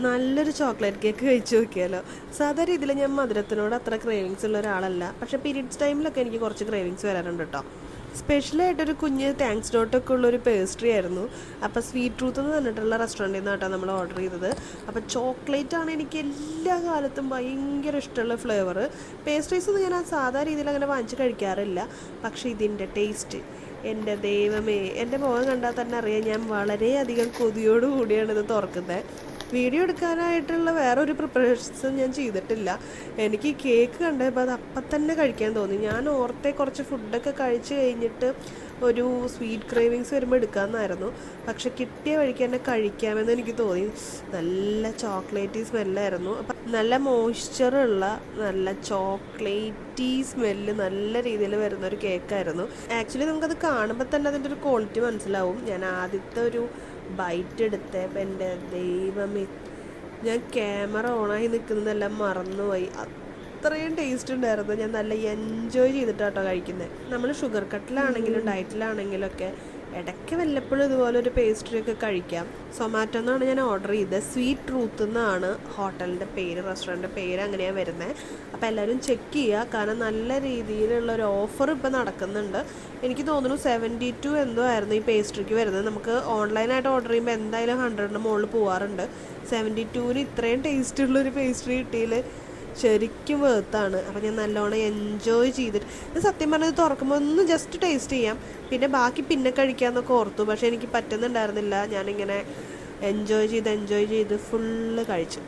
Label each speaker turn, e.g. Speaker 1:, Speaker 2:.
Speaker 1: നല്ലൊരു chocolate cake കഴിച്ചു നോക്കിയാലോ. സാധാരണ രീതിയിൽ ഞാൻ മധുരത്തിനോട് അത്ര ക്രേവിങ്സ് ഉള്ള ഒരാളല്ല, പക്ഷേ പീരീഡ്സ് ടൈമിലൊക്കെ എനിക്ക് കുറച്ച് ക്രേവിങ്സ് വരാറുണ്ട് കേട്ടോ. സ്പെഷ്യലായിട്ടൊരു കുഞ്ഞ് താങ്ക്സ് ഡോട്ടൊക്കെ ഉള്ളൊരു പേസ്ട്രി ആയിരുന്നു. അപ്പോൾ സ്വീറ്റ് ട്രൂത്ത് എന്ന് പറഞ്ഞിട്ടുള്ള റെസ്റ്റോറൻറ്റിൽ നിന്നാണ് കേട്ടോ നമ്മൾ ഓർഡർ ചെയ്തത്. അപ്പോൾ ചോക്ലേറ്റ് ആണ് എനിക്ക് എല്ലാ കാലത്തും ഭയങ്കര ഇഷ്ടമുള്ള ഫ്ലേവർ. പേസ്ട്രീസ് ഒന്നും ഞാൻ ആ സാധാ രീതിയിൽ അങ്ങനെ വാങ്ങിച്ച് കഴിക്കാറില്ല, പക്ഷേ ഇതിൻ്റെ ടേസ്റ്റ്, എൻ്റെ ദൈവമേ, എൻ്റെ മുഖം കണ്ടാൽ തന്നെ അറിയാം ഞാൻ വളരെയധികം കൊതിയോടുകൂടിയാണ് ഇത് തുറക്കുന്നത്. വീഡിയോ എടുക്കാനായിട്ടുള്ള വേറൊരു പ്രിപ്പറേഷൻസും ഞാൻ ചെയ്തിട്ടില്ല. എനിക്ക് കേക്ക് കണ്ടപ്പോൾ അത് അപ്പം തന്നെ കഴിക്കാൻ തോന്നി. ഞാൻ ഓർത്തെ കുറച്ച് ഫുഡൊക്കെ കഴിച്ച് കഴിഞ്ഞിട്ട് ഒരു സ്വീറ്റ് ക്രേവിങ്സ് വരുമ്പോൾ എടുക്കാമെന്നായിരുന്നു, പക്ഷെ കിട്ടിയ വഴിക്ക് തന്നെ കഴിക്കാമെന്ന് എനിക്ക് തോന്നി. നല്ല ചോക്ലേറ്റി സ്മെല്ലായിരുന്നു. അപ്പം നല്ല മോയ്സ്ചറുള്ള നല്ല ചോക്ലേറ്റി സ്മെല്ല് നല്ല രീതിയിൽ വരുന്നൊരു കേക്കായിരുന്നു. ആക്ച്വലി നമുക്കത് കാണുമ്പോൾ തന്നെ അതിൻ്റെ ഒരു ക്വാളിറ്റി മനസ്സിലാവും. ഞാൻ ആദ്യത്തെ ഒരു ബൈറ്റ് എടുത്തേ, അപ്പം എൻ്റെ ദൈവമേ, ഞാൻ ക്യാമറ ഓണായി നിൽക്കുന്നതെല്ലാം മറന്നുപോയി. അത്രയും ടേസ്റ്റ് ഉണ്ടായിരുന്നു. ഞാൻ നല്ല എൻജോയ് ചെയ്തിട്ടാട്ടോ കഴിക്കുന്നത്. നമ്മൾ ഷുഗർ കട്ടിലാണെങ്കിലും ഡയറ്റിലാണെങ്കിലും ഒക്കെ ഇടയ്ക്ക് വല്ലപ്പോഴും ഇതുപോലെ ഒരു പേസ്ട്രിയൊക്കെ കഴിക്കാം. സൊമാറ്റോ എന്നാണ് ഞാൻ ഓർഡർ ചെയ്തത്. സ്വീറ്റ് ട്രൂത്ത് എന്നാണ് ഹോട്ടലിൻ്റെ പേര്, റെസ്റ്റോറൻറ്റിൻ്റെ പേര് അങ്ങനെയാണ് വരുന്നത്. അപ്പോൾ എല്ലാവരും ചെക്ക് ചെയ്യുക, കാരണം നല്ല രീതിയിലുള്ളൊരു ഓഫർ ഇപ്പോൾ നടക്കുന്നുണ്ട്. എനിക്ക് തോന്നുന്നു 72 എന്തോ ആയിരുന്നു ഈ പേസ്ട്രിക്ക് വരുന്നത്. നമുക്ക് ഓൺലൈനായിട്ട് ഓർഡർ ചെയ്യുമ്പോൾ എന്തായാലും 100ന് മുകളിൽ പോകാറുണ്ട്. 72-ന് ഇത്രയും ടേസ്റ്റുള്ളൊരു പേസ്ട്രി കിട്ടിയതിൽ ശരിക്കും വേർത്താണ്. അപ്പോൾ ഞാൻ നല്ലോണം എൻജോയ് ചെയ്തിട്ട്, ഞാൻ സത്യം പറഞ്ഞത് തുറക്കുമ്പോൾ ഒന്ന് ജസ്റ്റ് ടേസ്റ്റ് ചെയ്യാം, പിന്നെ ബാക്കി പിന്നെ കഴിക്കാമെന്നൊക്കെ ഓർത്തു. പക്ഷേ എനിക്ക് പറ്റുന്നുണ്ടായിരുന്നില്ല. ഞാനിങ്ങനെ എൻജോയ് ചെയ്ത് ഫുള്ള് കഴിച്ചു.